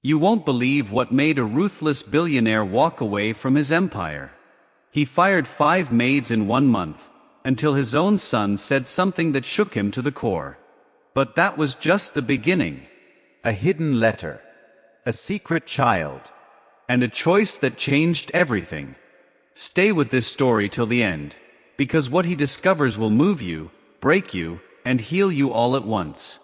You won't believe what made a ruthless billionaire walk away from his empire. He fired 5 maids in 1 month, until his own son said something that shook him to the core. But that was just the beginning. A hidden letter. A secret child. And a choice that changed everything. Stay with this story till the end, because what he discovers will move you, break you, and heal you all at once.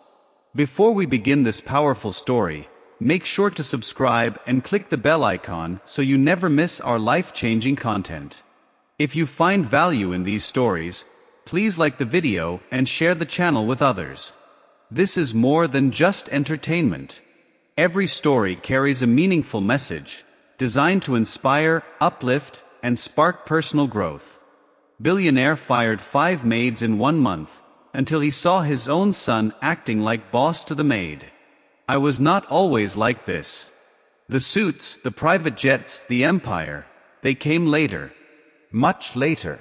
Before we begin this powerful story, make sure to subscribe and click the bell icon so you never miss our life-changing content. If you find value in these stories, please like the video and share the channel with others. This is more than just entertainment. Every story carries a meaningful message, designed to inspire, uplift, and spark personal growth. Billionaire fired 5 maids in 1 month, until he saw his own son acting like boss to the maid. I was not always like this. The suits, the private jets, the empire, they came later. Much later.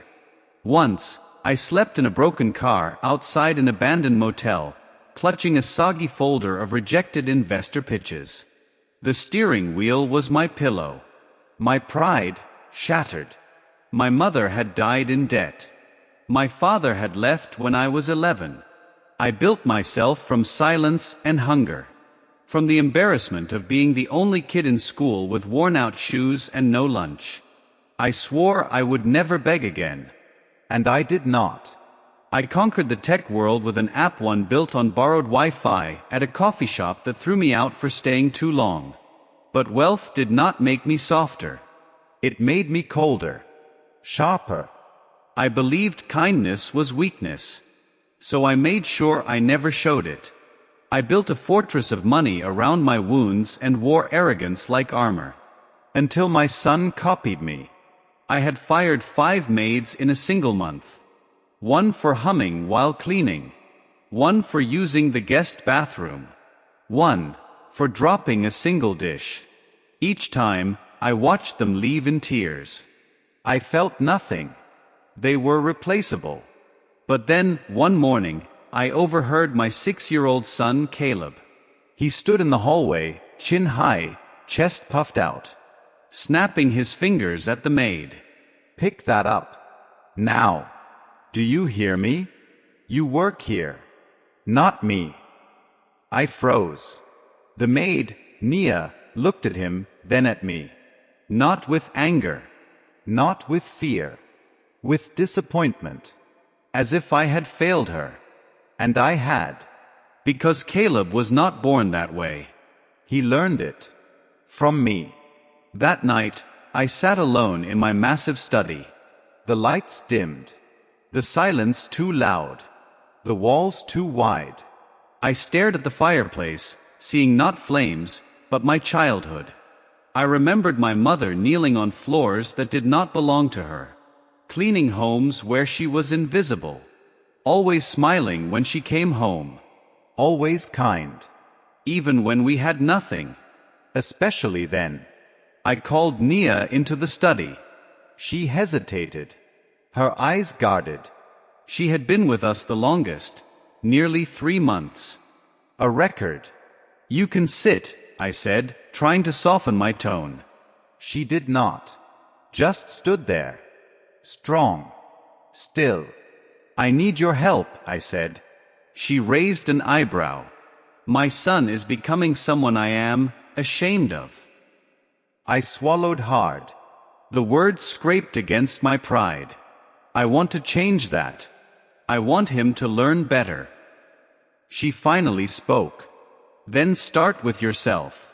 Once, I slept in a broken car outside an abandoned motel, clutching a soggy folder of rejected investor pitches. The steering wheel was my pillow. My pride, shattered. My mother had died in debt. My father had left when I was 11. I built myself from silence and hunger. From the embarrassment of being the only kid in school with worn-out shoes and no lunch. I swore I would never beg again. And I did not. I conquered the tech world with an app one built on borrowed Wi-Fi at a coffee shop that threw me out for staying too long. But wealth did not make me softer. It made me colder. Sharper. I believed kindness was weakness. So I made sure I never showed it. I built a fortress of money around my wounds and wore arrogance like armor. Until my son copied me. I had fired 5 maids in a single month. 1 for humming while cleaning. 1 for using the guest bathroom. 1 for dropping a single dish. Each time, I watched them leave in tears. I felt nothing. They were replaceable. But then, one morning, I overheard my 6-year-old son Caleb. He stood in the hallway, chin high, chest puffed out. Snapping his fingers at the maid. Pick that up. Now. Do you hear me? You work here. Not me. I froze. The maid, Nia, looked at him, then at me. Not with anger. Not with fear. With disappointment. As if I had failed her. And I had. Because Caleb was not born that way. He learned it. From me. That night, I sat alone in my massive study. The lights dimmed. The silence too loud. The walls too wide. I stared at the fireplace, seeing not flames, but my childhood. I remembered my mother kneeling on floors that did not belong to her. Cleaning homes where she was invisible. Always smiling when she came home. Always kind. Even when we had nothing. Especially then. I called Nia into the study. She hesitated. Her eyes guarded. She had been with us the longest. Nearly 3 months. A record. You can sit, I said, trying to soften my tone. She did not. Just stood there. Strong. Still. I need your help, I said. She raised an eyebrow. My son is becoming someone I am ashamed of. I swallowed hard. The words scraped against my pride. I want to change that. I want him to learn better. She finally spoke. Then start with yourself.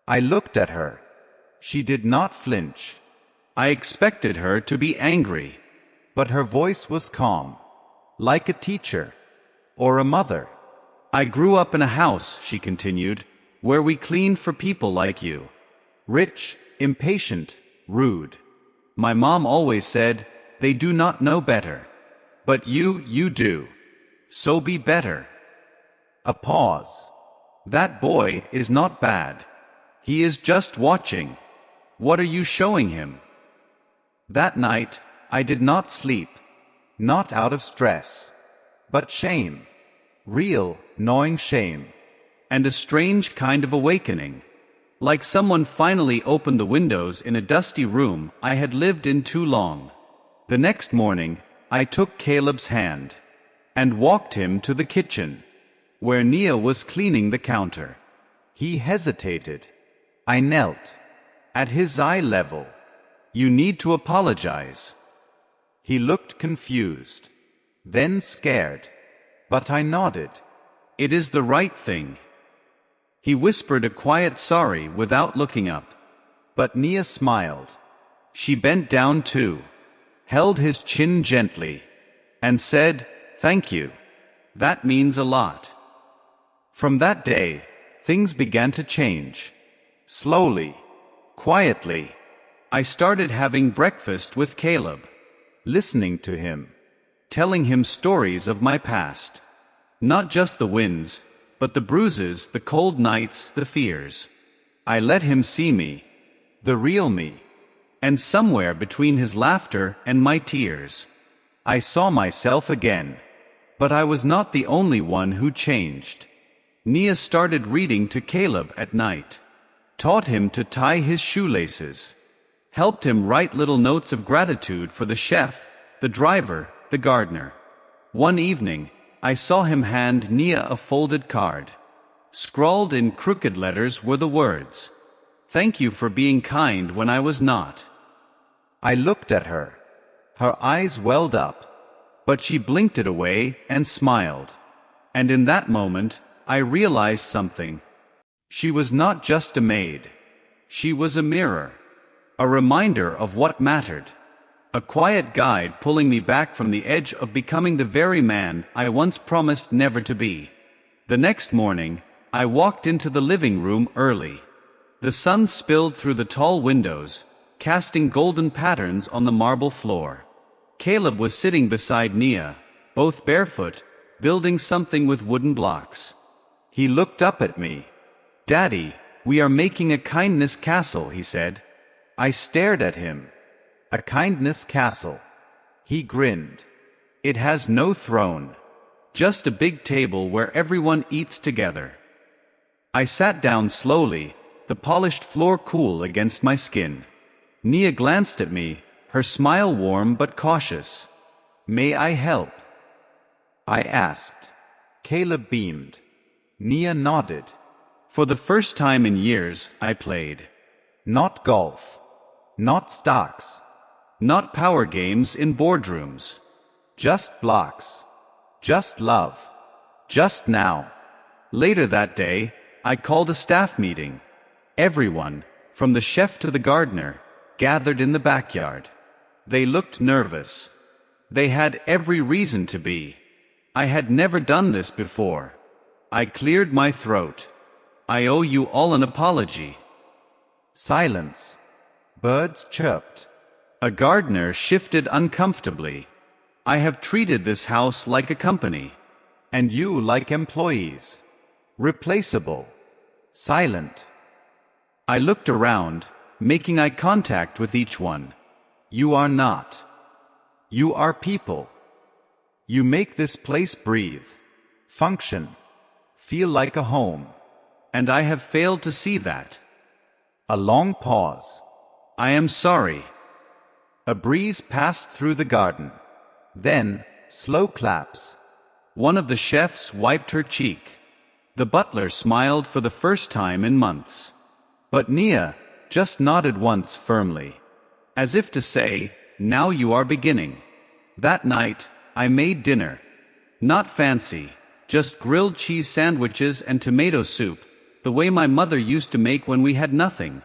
I looked at her. She did not flinch. I expected her to be angry. But her voice was calm. Like a teacher. Or a mother. I grew up in a house, she continued, where we cleaned for people like you. Rich, impatient, rude. My mom always said, they do not know better. But you do. So be better. A pause. That boy is not bad. He is just watching. What are you showing him? That night, I did not sleep. Not out of stress. But shame. Real, gnawing shame. And a strange kind of awakening. Like someone finally opened the windows in a dusty room I had lived in too long. The next morning, I took Caleb's hand and walked him to the kitchen, where Nia was cleaning the counter. He hesitated. I knelt at his eye level. You need to apologize. He looked confused, then scared, but I nodded. It is the right thing. He whispered a quiet sorry without looking up. But Nia smiled. She bent down too, held his chin gently, and said, "Thank you. That means a lot." From that day, things began to change. Slowly, quietly, I started having breakfast with Caleb, listening to him, telling him stories of my past. Not just the wins, but the bruises, the cold nights, the fears. I let him see me, the real me. And somewhere between his laughter and my tears, I saw myself again. But I was not the only one who changed. Nia started reading to Caleb at night, taught him to tie his shoelaces, helped him write little notes of gratitude for the chef, the driver, the gardener. One evening, I saw him hand Nia a folded card. Scrawled in crooked letters were the words, "Thank you for being kind when I was not." I looked at her. Her eyes welled up, but she blinked it away and smiled. And in that moment, I realized something. She was not just a maid. She was a mirror, a reminder of what mattered. A quiet guide pulling me back from the edge of becoming the very man I once promised never to be. The next morning, I walked into the living room early. The sun spilled through the tall windows, casting golden patterns on the marble floor. Caleb was sitting beside Nia, both barefoot, building something with wooden blocks. He looked up at me. "Daddy, we are making a kindness castle," he said. I stared at him. "A kindness castle." He grinned. "It has no throne. Just a big table where everyone eats together." I sat down slowly, the polished floor cool against my skin. Nia glanced at me, her smile warm but cautious. "May I help?" I asked. Caleb beamed. Nia nodded. For the first time in years, I played. Not golf. Not stocks. Not power games in boardrooms. Just blocks. Just love. Just now. Later that day, I called a staff meeting. Everyone, from the chef to the gardener, gathered in the backyard. They looked nervous. They had every reason to be. I had never done this before. I cleared my throat. "I owe you all an apology." Silence. Birds chirped. A gardener shifted uncomfortably. "I have treated this house like a company. And you like employees. Replaceable. Silent." I looked around, making eye contact with each one. "You are not. You are people. You make this place breathe, function, feel like a home. And I have failed to see that." A long pause. "I am sorry." A breeze passed through the garden. Then, slow claps. One of the chefs wiped her cheek. The butler smiled for the first time in months. But Nia just nodded once firmly, as if to say, "Now you are beginning." That night, I made dinner. Not fancy, just grilled cheese sandwiches and tomato soup, the way my mother used to make when we had nothing.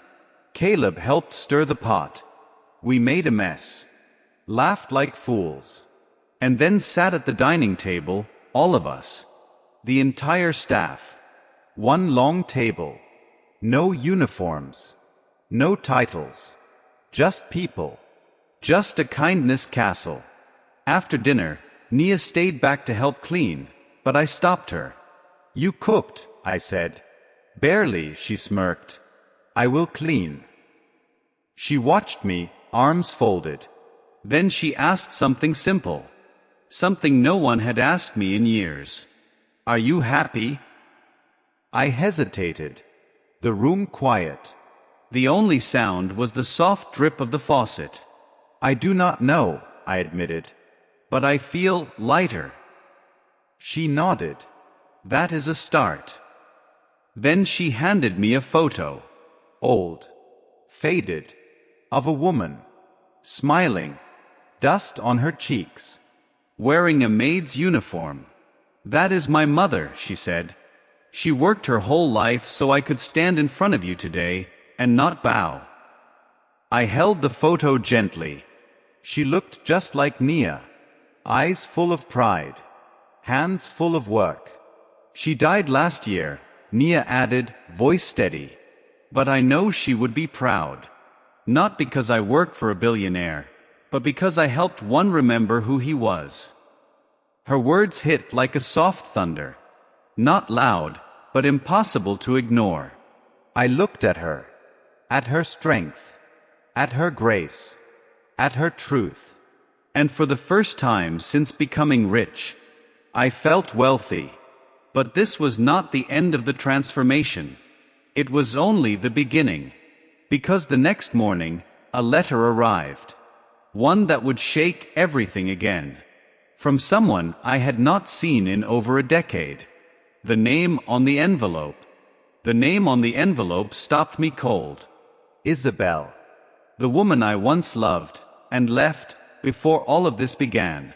Caleb helped stir the pot. We made a mess, laughed like fools, and then sat at the dining table, all of us. The entire staff. One long table. No uniforms. No titles. Just people. Just a kindness castle. After dinner, Nia stayed back to help clean, but I stopped her. "You cooked," I said. "Barely," she smirked. "I will clean." She watched me, arms folded. Then she asked something simple. Something no one had asked me in years. "Are you happy?" I hesitated. The room quiet. The only sound was the soft drip of the faucet. I do not know, I admitted. But I feel lighter. She nodded. That is a start. Then she handed me a photo. Old. Faded. Of a woman. Smiling. Dust on her cheeks. Wearing a maid's uniform. That is my mother, she said. She worked her whole life so I could stand in front of you today and not bow. I held the photo gently. She looked just like Nia. Eyes full of pride. Hands full of work. She died last year, Nia added, voice steady. But I know she would be proud. Not because I work for a billionaire, but because I helped one remember who he was. Her words hit like a soft thunder. Not loud, but impossible to ignore. I looked at her. At her strength. At her grace. At her truth. And for the first time since becoming rich, I felt wealthy. But this was not the end of the transformation. It was only the beginning. Because the next morning, a letter arrived. One that would shake everything again. From someone I had not seen in over a decade. The name on the envelope. The name on the envelope stopped me cold. Isabel. The woman I once loved, and left, before all of this began.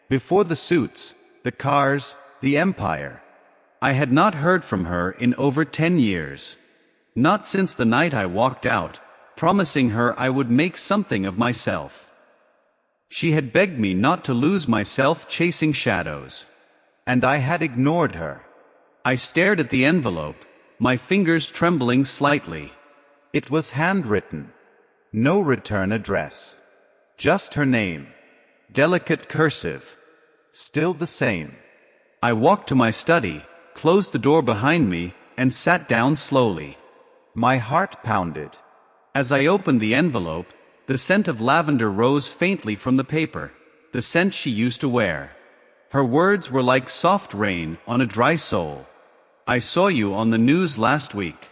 Before the suits, the cars, the empire. I had not heard from her in over 10 years. Not since the night I walked out, promising her I would make something of myself. She had begged me not to lose myself chasing shadows. And I had ignored her. I stared at the envelope, my fingers trembling slightly. It was handwritten. No return address. Just her name. Delicate cursive. Still the same. I walked to my study, closed the door behind me, and sat down slowly. My heart pounded. As I opened the envelope, the scent of lavender rose faintly from the paper, the scent she used to wear. Her words were like soft rain on a dry soul. I saw you on the news last week.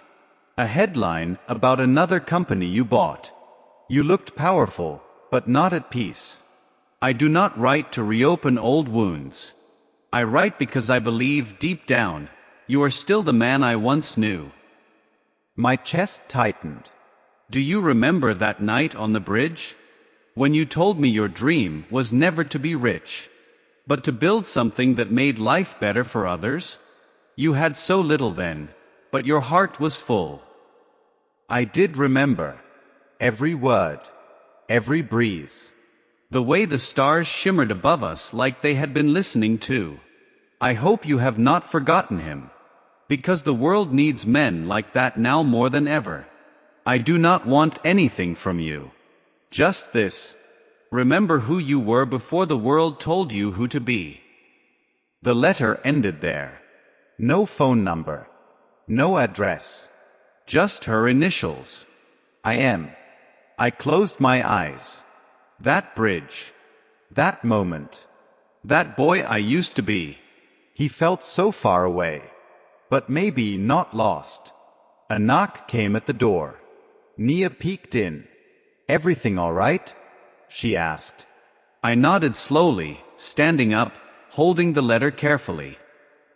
A headline about another company you bought. You looked powerful, but not at peace. I do not write to reopen old wounds. I write because I believe deep down, you are still the man I once knew. My chest tightened. Do you remember that night on the bridge? When you told me your dream was never to be rich, but to build something that made life better for others? You had so little then, but your heart was full. I did remember. Every word. Every breeze. The way the stars shimmered above us like they had been listening too. I hope you have not forgotten him. Because the world needs men like that now more than ever. I do not want anything from you. Just this. Remember who you were before the world told you who to be. The letter ended there. No phone number. No address. Just her initials. I am. I closed my eyes. That bridge. That moment. That boy I used to be. He felt so far away. But maybe not lost. A knock came at the door. Nia peeked in. Everything all right? She asked. I nodded slowly, standing up, holding the letter carefully.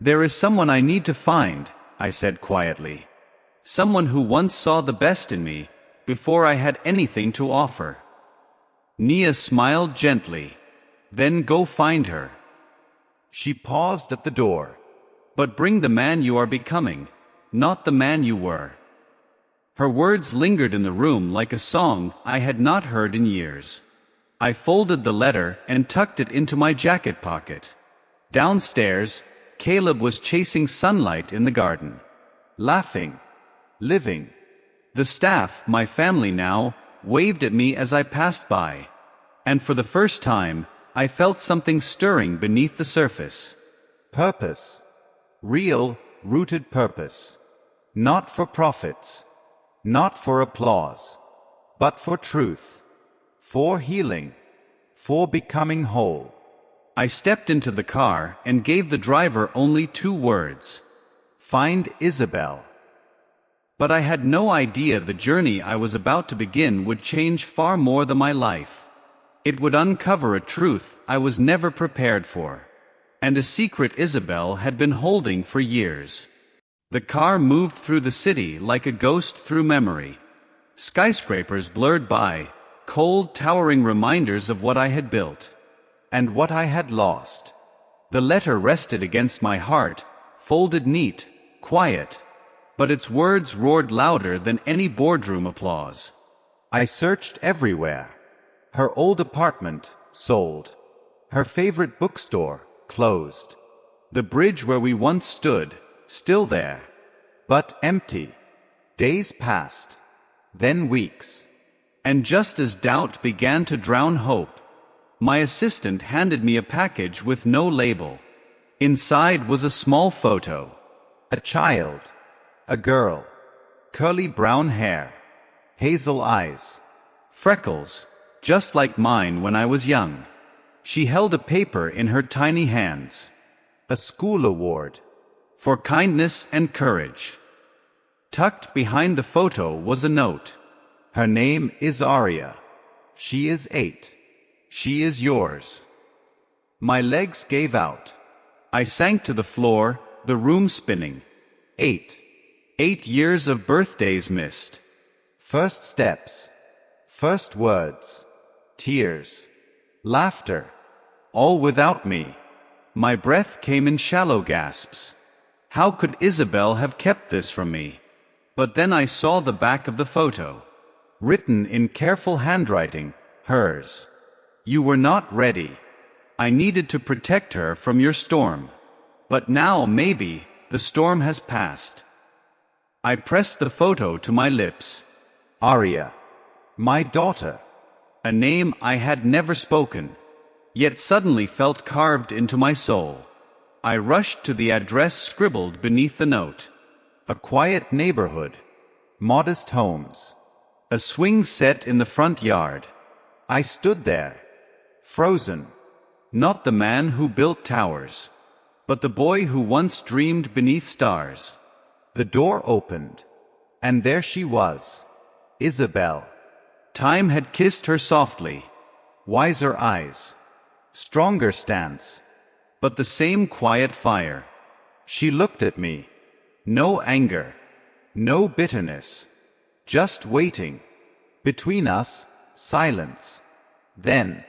There is someone I need to find, I said quietly. Someone who once saw the best in me, before I had anything to offer. Nia smiled gently. Then go find her. She paused at the door. But bring the man you are becoming, not the man you were. Her words lingered in the room like a song I had not heard in years. I folded the letter and tucked it into my jacket pocket. Downstairs, Caleb was chasing sunlight in the garden. Laughing. Living. The staff, my family now, waved at me as I passed by. And for the first time, I felt something stirring beneath the surface. Purpose. Real, rooted purpose. Not for profits. Not for applause. But for truth. For healing. For becoming whole. I stepped into the car and gave the driver only 2 words. Find Isabel. But I had no idea the journey I was about to begin would change far more than my life. It would uncover a truth I was never prepared for, and a secret Isabel had been holding for years. The car moved through the city like a ghost through memory. Skyscrapers blurred by, cold, towering reminders of what I had built, and what I had lost. The letter rested against my heart, folded neat, quiet, but its words roared louder than any boardroom applause. I searched everywhere. Her old apartment, sold. Her favorite bookstore, closed. The bridge where we once stood, still there, but empty. Days passed, then weeks. And just as doubt began to drown hope, my assistant handed me a package with no label. Inside was a small photo. A child. A girl. Curly brown hair. Hazel eyes. Freckles, just like mine when I was young. She held a paper in her tiny hands. A school award. For kindness and courage. Tucked behind the photo was a note. Her name is Aria. She is 8. She is yours. My legs gave out. I sank to the floor, the room spinning. 8. 8 years of birthdays missed. First steps. First words. Tears. Laughter. All without me. My breath came in shallow gasps. How could Isabel have kept this from me? But then I saw the back of the photo. Written in careful handwriting, hers. You were not ready. I needed to protect her from your storm. But now, maybe, the storm has passed. I pressed the photo to my lips. Aria. My daughter. A name I had never spoken, yet suddenly felt carved into my soul. I rushed to the address scribbled beneath the note. A quiet neighborhood. Modest homes. A swing set in the front yard. I stood there. Frozen. Not the man who built towers, but the boy who once dreamed beneath stars. The door opened, and there she was, Isabel. Time had kissed her softly. Wiser eyes. Stronger stance. But the same quiet fire. She looked at me. No anger. No bitterness. Just waiting. Between us, silence. Then,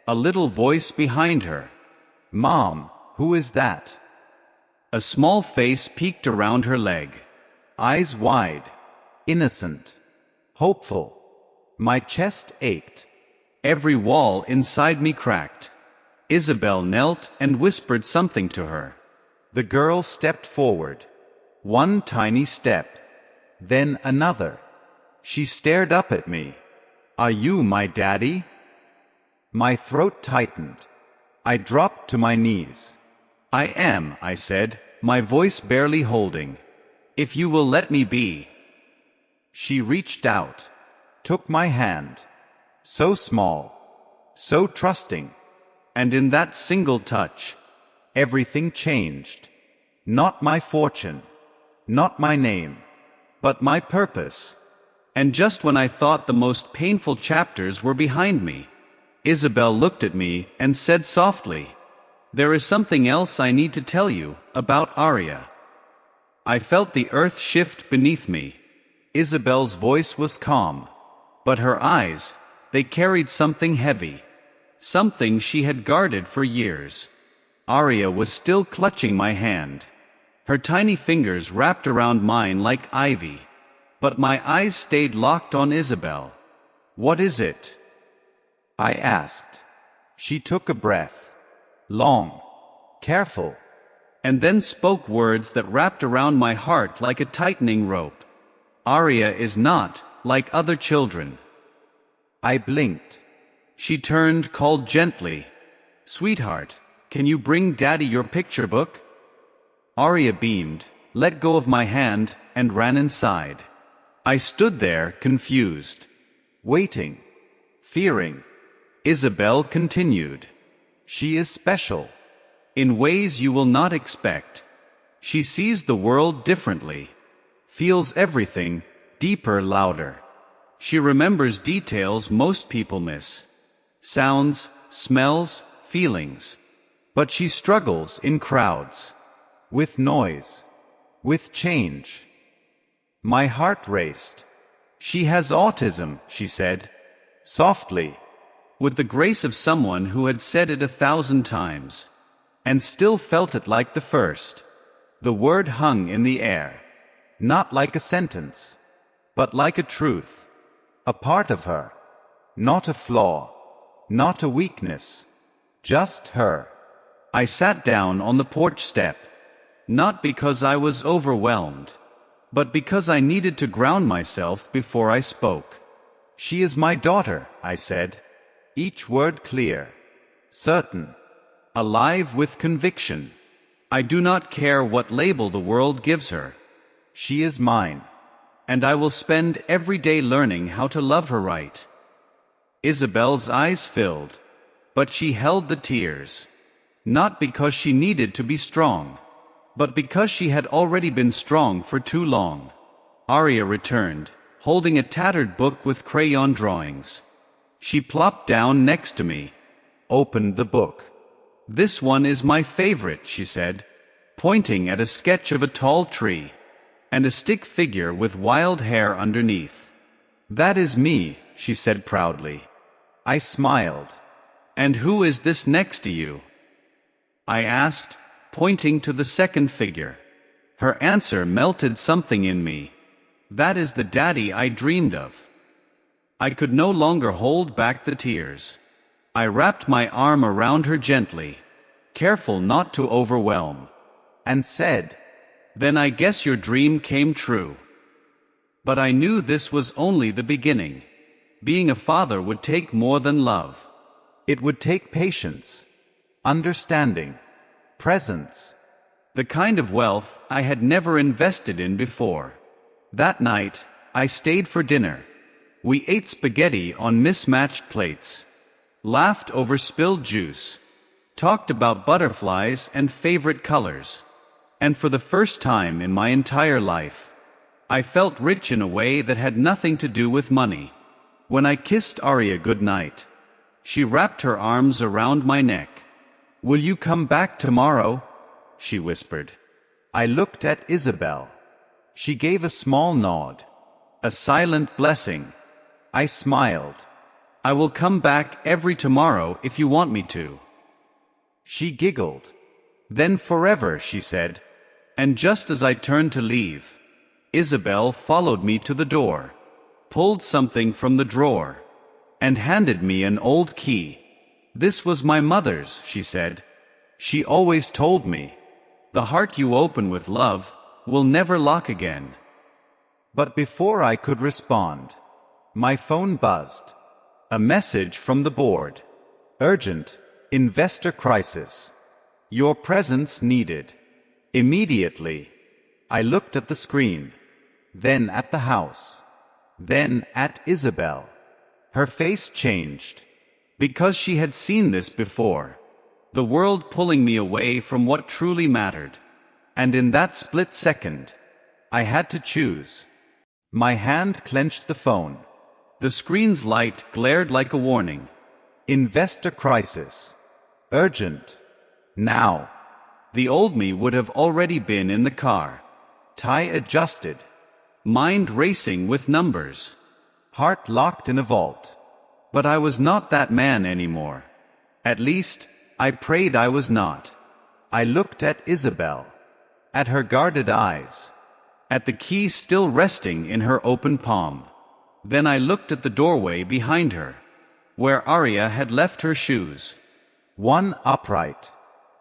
a little voice behind her. Mom, who is that? A small face peeked around her leg. Eyes wide. Innocent. Hopeful. My chest ached. Every wall inside me cracked. Isabel knelt and whispered something to her. The girl stepped forward. One tiny step. Then another. She stared up at me. Are you my daddy? My throat tightened. I dropped to my knees. I am, I said, my voice barely holding. If you will let me be. She reached out. Took my hand. So small. So trusting. And in that single touch, everything changed. Not my fortune. Not my name. But my purpose. And just when I thought the most painful chapters were behind me, Isabel looked at me and said softly, "There is something else I need to tell you about Aria." I felt the earth shift beneath me. Isabel's voice was calm, but her eyes, they carried something heavy, something she had guarded for years. Aria was still clutching my hand. Her tiny fingers wrapped around mine like ivy. But my eyes stayed locked on Isabel. "What is it?" I asked. She took a breath. Long. Careful. And then spoke words that wrapped around my heart like a tightening rope. "Aria is not like other children." I blinked. She turned, called gently, "Sweetheart, can you bring Daddy your picture book?" Aria beamed, let go of my hand, and ran inside. I stood there, confused. Waiting. Fearing. Isabel continued. "She is special. In ways you will not expect. She sees the world differently. feels everything, deeper, louder. She remembers details most people miss. Sounds, smells, feelings. But she struggles in crowds. With noise. With change. My heart raced. She has autism, she said. Softly. With the grace of someone who had said it 1,000 times. And still felt it like the first. The word hung in the air. Not like a sentence. But like a truth. A part of her. Not a flaw. Not a weakness. Just her. I sat down on the porch step. Not because I was overwhelmed. But because I needed to ground myself before I spoke. She is my daughter, I said. Each word clear. Certain. Alive with conviction. I do not care what label the world gives her. She is mine. And I will spend every day learning how to love her right. Isabel's eyes filled. But she held the tears. Not because she needed to be strong. But because she had already been strong for too long. Arya returned, holding a tattered book with crayon drawings. She plopped down next to me. Opened the book. This one is my favorite, she said, pointing at a sketch of a tall tree. And a stick figure with wild hair underneath. That is me, she said proudly. I smiled. And who is this next to you? I asked, pointing to the second figure. Her answer melted something in me. That is the daddy I dreamed of. I could no longer hold back the tears. I wrapped my arm around her gently, careful not to overwhelm, and said, "Then I guess your dream came true." But I knew this was only the beginning. Being a father would take more than love. It would take patience, understanding, presence. The kind of wealth I had never invested in before. That night, I stayed for dinner. We ate spaghetti on mismatched plates, laughed over spilled juice, talked about butterflies and favorite colors. And for the first time in my entire life, I felt rich in a way that had nothing to do with money. When I kissed Arya goodnight, she wrapped her arms around my neck. "Will you come back tomorrow?" she whispered. I looked at Isabel. She gave a small nod. A silent blessing. I smiled. "I will come back every tomorrow if you want me to." She giggled. "Then forever," she said. And just as I turned to leave, Isabel followed me to the door, pulled something from the drawer, and handed me an old key. "This was my mother's," she said. "She always told me, the heart you open with love will never lock again." But before I could respond, my phone buzzed. A message from the board. Urgent, investor crisis. Your presence needed. Immediately. I looked at the screen, then at the house, then at Isabel. Her face changed. Because she had seen this before. The world pulling me away from what truly mattered. And in that split second, I had to choose. My hand clenched the phone. The screen's light glared like a warning. Investor crisis. Urgent. Now. The old me would have already been in the car. Tie adjusted. Mind racing with numbers. Heart locked in a vault. But I was not that man anymore. At least, I prayed I was not. I looked at Isabel. At her guarded eyes. At the key still resting in her open palm. Then I looked at the doorway behind her, where Arya had left her shoes. One upright.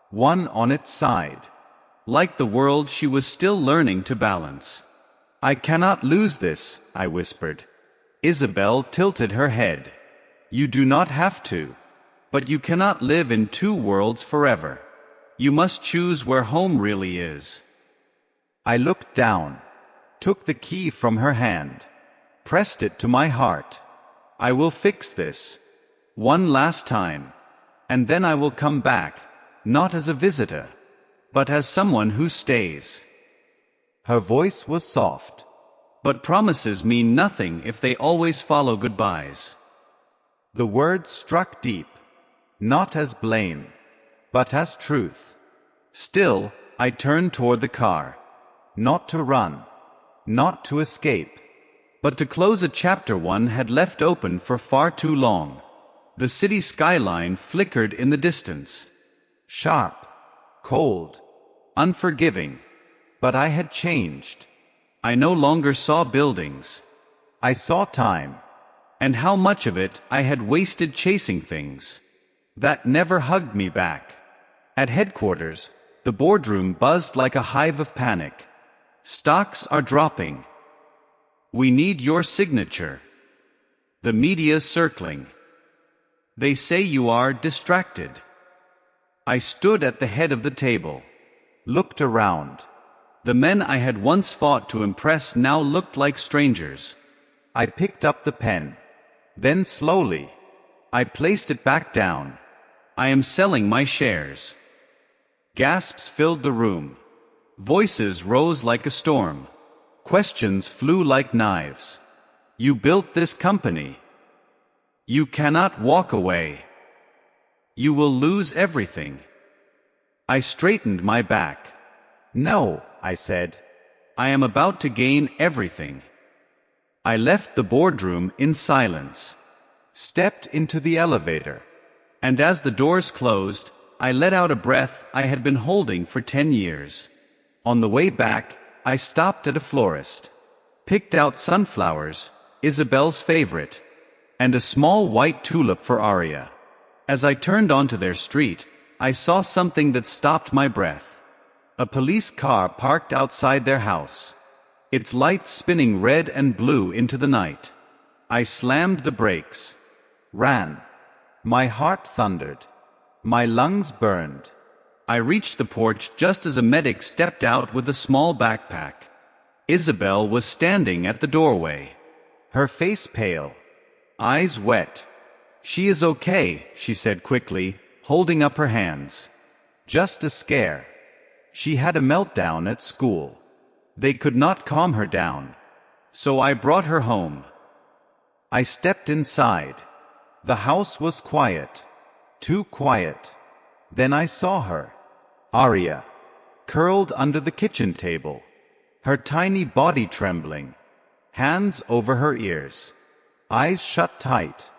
One on its side. Like the world she was still learning to balance. "I cannot lose this," I whispered. Isabel tilted her head. "You do not have to. But you cannot live in two worlds forever. You must choose where home really is." I looked down, took the key from her hand, pressed it to my heart. "I will fix this. One last time. And then I will come back, not as a visitor, but as someone who stays." Her voice was soft. But promises mean nothing if they always follow goodbyes. The words struck deep, not as blame, but as truth. Still, I turned toward the car. Not to run, not to escape, but to close a chapter one had left open for far too long. The city skyline flickered in the distance. Sharp, cold, unforgiving. But I had changed. I no longer saw buildings. I saw time. And how much of it I had wasted chasing things that never hugged me back. At headquarters, the boardroom buzzed like a hive of panic. Stocks are dropping. We need your signature. The media's circling. They say you are distracted. I stood at the head of the table, looked around. The men I had once fought to impress now looked like strangers. I picked up the pen. Then slowly, I placed it back down. I am selling my shares. Gasps filled the room. Voices rose like a storm. Questions flew like knives. You built this company. You cannot walk away. You will lose everything. I straightened my back. No, I said. I am about to gain everything. I left the boardroom in silence. Stepped into the elevator. And as the doors closed, I let out a breath I had been holding for 10 years. On the way back, I stopped at a florist. Picked out sunflowers, Isabel's favorite, and a small white tulip for Aria. As I turned onto their street, I saw something that stopped my breath. A police car parked outside their house, its lights spinning red and blue into the night. I slammed the brakes. Ran. My heart thundered. My lungs burned. I reached the porch just as a medic stepped out with a small backpack. Isabel was standing at the doorway. Her face pale. Eyes wet. She is okay, she said quickly, holding up her hands. Just a scare. She had a meltdown at school. They could not calm her down. So I brought her home. I stepped inside. The house was quiet. Too quiet. Then I saw her. Aria. Curled under the kitchen table. Her tiny body trembling. Hands over her ears. Eyes shut tight.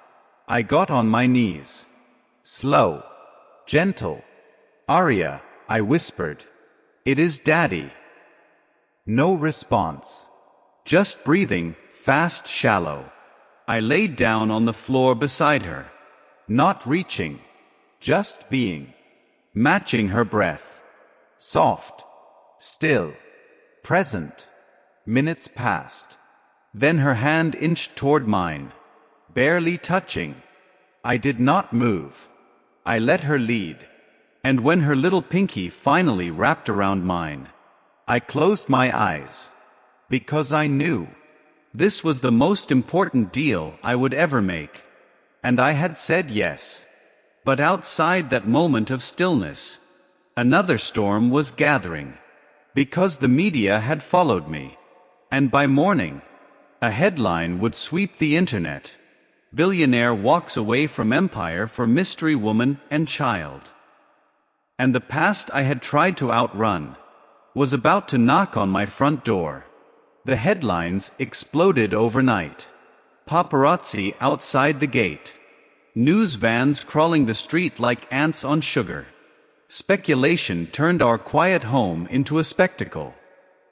I got on my knees. Slow. Gentle. Aria, I whispered. It is Daddy. No response. Just breathing, fast, shallow. I laid down on the floor beside her. Not reaching. Just being. Matching her breath. Soft. Still. Present. Minutes passed. Then her hand inched toward mine. Barely touching. I did not move. I let her lead. And when her little pinky finally wrapped around mine, I closed my eyes. Because I knew this was the most important deal I would ever make. And I had said yes. But outside that moment of stillness, another storm was gathering. Because the media had followed me. And by morning, a headline would sweep the internet. Billionaire walks away from empire for mystery woman and child. And the past I had tried to outrun was about to knock on my front door. The headlines exploded overnight. Paparazzi outside the gate. News vans crawling the street like ants on sugar. Speculation turned our quiet home into a spectacle.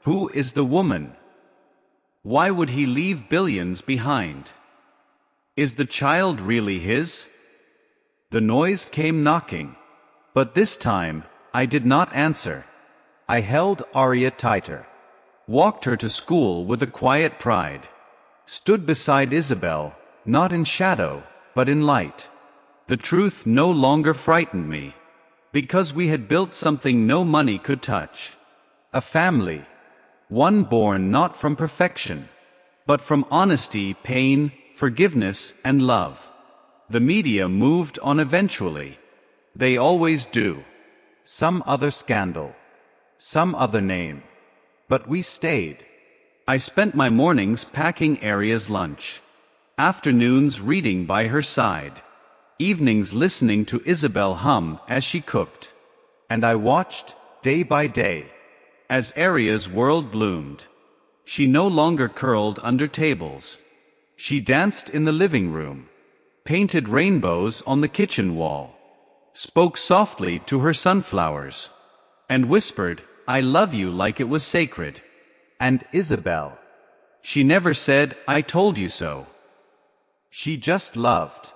Who is the woman? Why would he leave billions behind? Is the child really his? The noise came knocking. But this time, I did not answer. I held Aria tighter. Walked her to school with a quiet pride. Stood beside Isabel, not in shadow, but in light. The truth no longer frightened me. Because we had built something no money could touch. A family. One born not from perfection, but from honesty, pain, forgiveness, and love. The media moved on eventually. They always do. Some other scandal. Some other name. but we stayed. I spent my mornings packing Aria's lunch, afternoons reading by her side, evenings listening to Isabel hum as she cooked. And I watched, day by day, as Aria's world bloomed. She no longer curled under tables. She danced in the living room, painted rainbows on the kitchen wall, spoke softly to her sunflowers, and whispered, "I love you," like it was sacred. And Isabel, she never said, "I told you so." She just loved.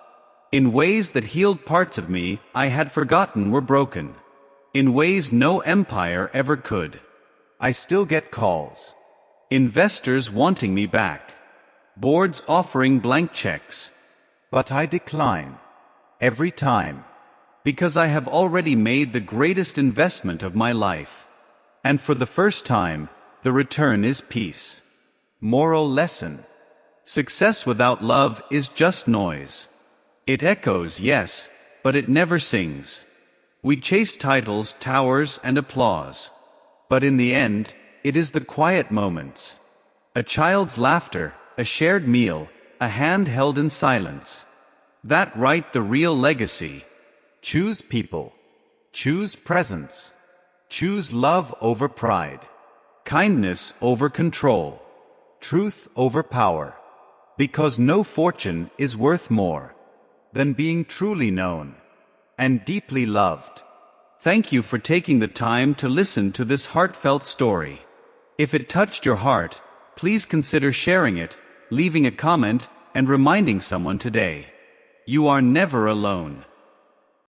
In ways that healed parts of me I had forgotten were broken. In ways no empire ever could. I still get calls. Investors wanting me back. Boards offering blank checks. But I decline. Every time. Because I have already made the greatest investment of my life. And for the first time, the return is peace. Moral lesson. Success without love is just noise. It echoes, yes, but it never sings. We chase titles, towers, and applause. But in the end, it is the quiet moments. A child's laughter, a shared meal, a hand held in silence. That write the real legacy. Choose people. Choose presence. Choose love over pride. Kindness over control. Truth over power. Because no fortune is worth more than being truly known and deeply loved. Thank you for taking the time to listen to this heartfelt story. If it touched your heart, please consider sharing it, leaving a comment, and reminding someone today. You are never alone.